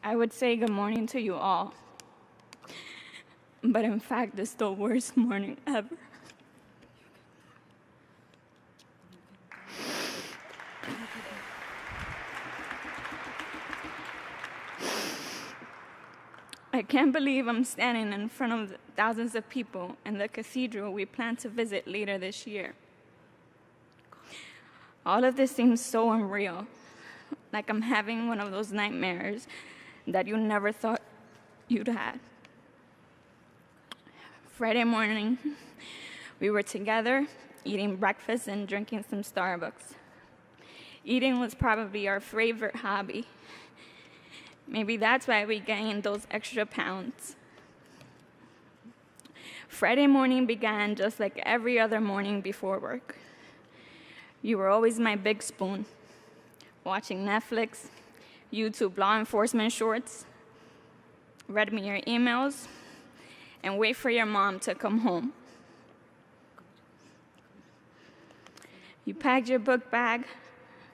I would say good morning to you all, but in fact, it's the worst morning ever. I can't believe I'm standing in front of thousands of people in the cathedral we plan to visit later this year. All of this seems so unreal, like I'm having one of those nightmares that you never thought you'd had. Friday morning, we were together, eating breakfast and drinking some Starbucks. Eating was probably our favorite hobby. Maybe that's why we gained those extra pounds. Friday morning began just like every other morning before work. You were always my big spoon, watching Netflix, YouTube law enforcement shorts, read me your emails, and wait for your mom to come home. You packed your book bag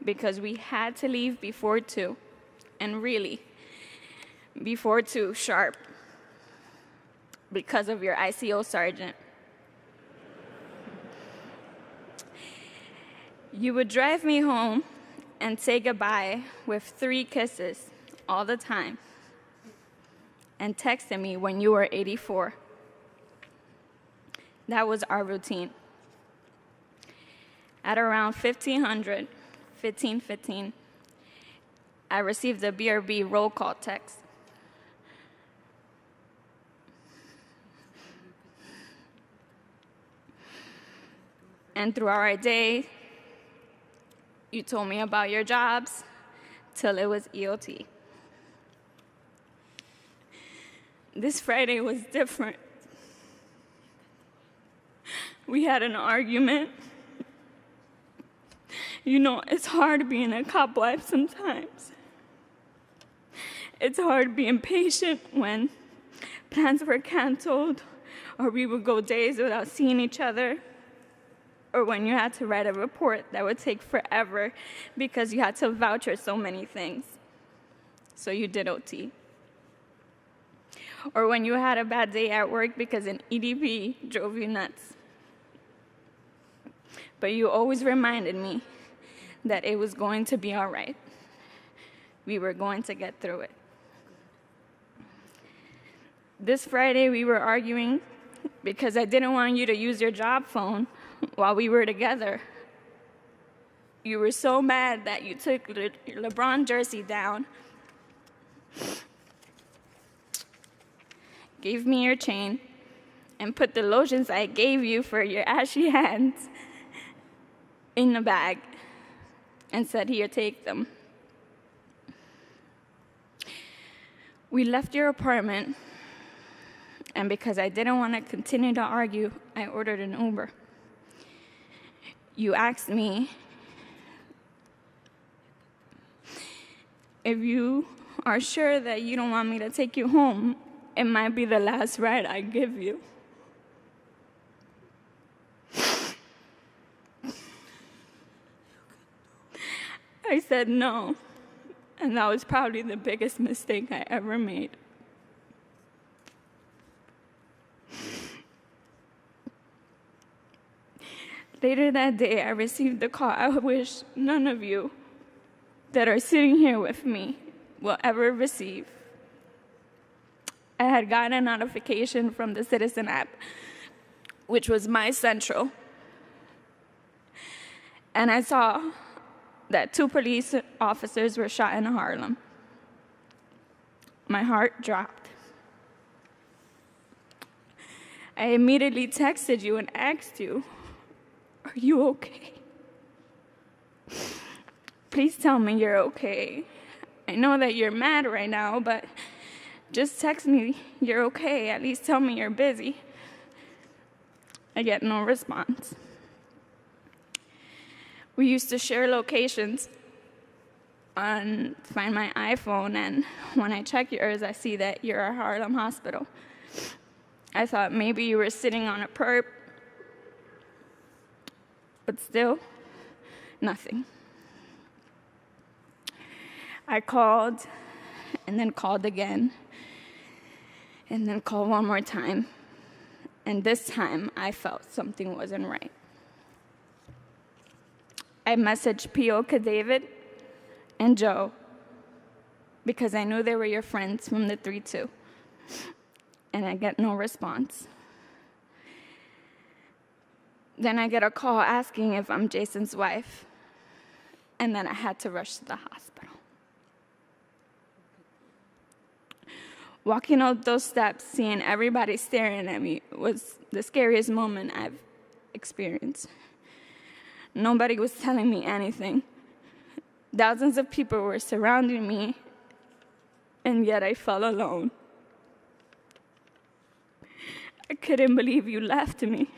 because we had to leave before 2, and really, before 2 sharp, because of your ICO sergeant. You would drive me home and say goodbye with 3 kisses all the time, and texted me when you were 84. That was our routine. At around 15:15, I received a BRB roll call text. And throughout our day, you told me about your jobs till it was EOT. This Friday was different. We had an argument. You know, it's hard being a cop wife sometimes. It's hard being patient when plans were canceled, or we would go days without seeing each other, or when you had to write a report that would take forever because you had to voucher so many things. So you did OT. Or when you had a bad day at work because an EDP drove you nuts. But you always reminded me that it was going to be all right. We were going to get through it. This Friday, we were arguing because I didn't want you to use your job phone while we were together. You were so mad that you took your LeBron jersey down, gave me your chain, and put the lotions I gave you for your ashy hands in the bag and said, "Here, take them." We left your apartment, and because I didn't want to continue to argue, I ordered an Uber. You asked me if you are sure that you don't want me to take you home, it might be the last ride I give you. I said no, and that was probably the biggest mistake I ever made. Later that day, I received the call I wish none of you that are sitting here with me will ever receive. I had gotten a notification from the Citizen app, which was my central, and I saw that 2 police officers were shot in Harlem. My heart dropped. I immediately texted you and asked you, "Are you okay? Please tell me you're okay. I know that you're mad right now, but just text me you're okay. At least tell me you're busy." I get no response. We used to share locations on Find My iPhone, and when I check yours, I see that you're at Harlem Hospital. I thought maybe you were sitting on a perp, but still, nothing. I called and then called again, and then called one more time. And this time, I felt something wasn't right. I messaged P.O. David and Joe because I knew they were your friends from the 3-2, and I get no response. Then I get a call asking if I'm Jason's wife, and then I had to rush to the hospital. Walking up those steps, seeing everybody staring at me was the scariest moment I've experienced. Nobody was telling me anything. Thousands of people were surrounding me, and yet I felt alone. I couldn't believe you left me.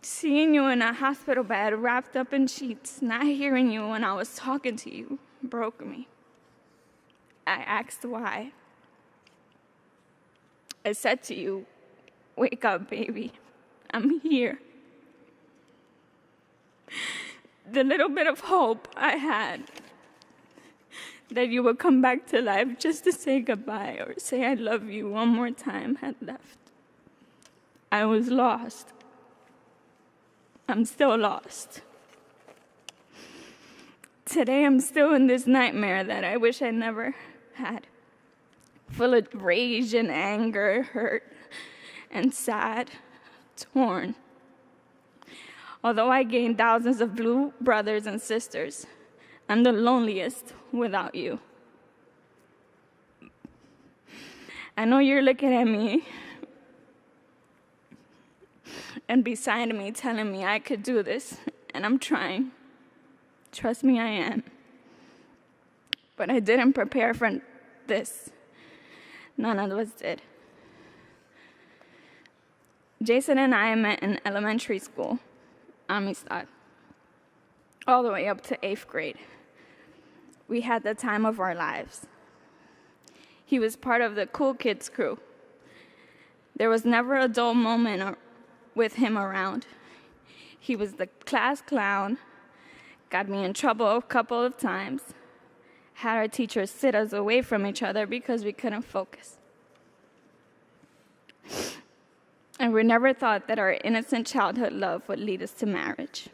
Seeing you in a hospital bed, wrapped up in sheets, not hearing you when I was talking to you, broke me. I asked why. I said to you, "Wake up, baby. I'm here." The little bit of hope I had that you would come back to life just to say goodbye or say I love you one more time had left. I was lost. I'm still lost. Today I'm still in this nightmare that I wish I never had, full of rage and anger, hurt and sad, torn. Although I gained thousands of blue brothers and sisters, I'm the loneliest without you. I know you're looking at me and beside me telling me I could do this, and I'm trying. Trust me, I am. But I didn't prepare for this. None of us did. Jason and I met in elementary school, Amistad, all the way up to 8th grade. We had the time of our lives. He was part of the cool kids crew. There was never a dull moment with him around. He was the class clown, got me in trouble a couple of times, had our teachers sit us away from each other because we couldn't focus. And we never thought that our innocent childhood love would lead us to marriage.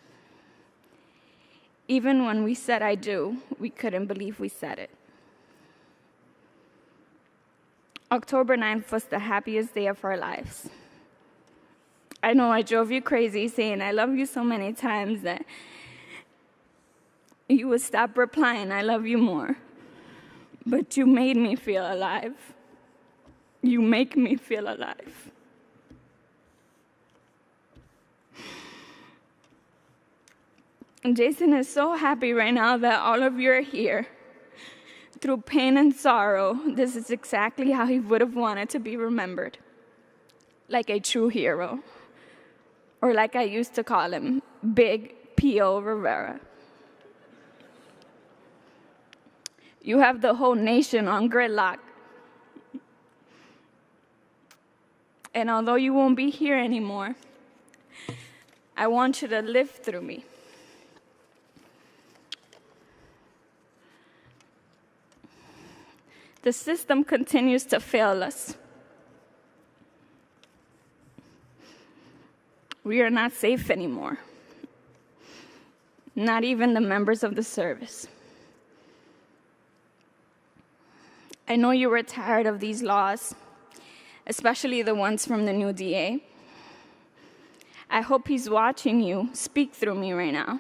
Even when we said I do, we couldn't believe we said it. October 9th was the happiest day of our lives. I know I drove you crazy saying I love you so many times that you would stop replying, "I love you more." But you made me feel alive. You make me feel alive. And Jason is so happy right now that all of you are here. Through pain and sorrow, this is exactly how he would have wanted to be remembered. Like a true hero. Or like I used to call him, Big P.O. Rivera. You have the whole nation on gridlock. And although you won't be here anymore, I want you to live through me. The system continues to fail us. We are not safe anymore. Not even the members of the service. I know you were tired of these laws, especially the ones from the new DA. I hope he's watching you speak through me right now.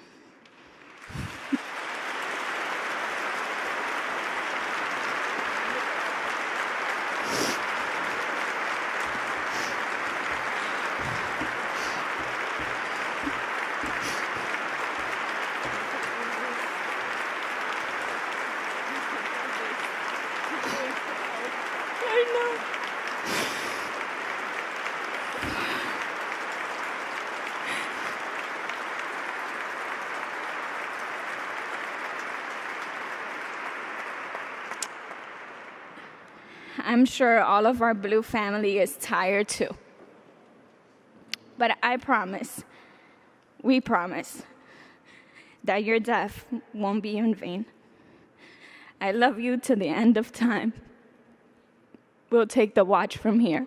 I'm sure all of our blue family is tired too. But I promise, we promise, that your death won't be in vain. I love you to the end of time. We'll take the watch from here.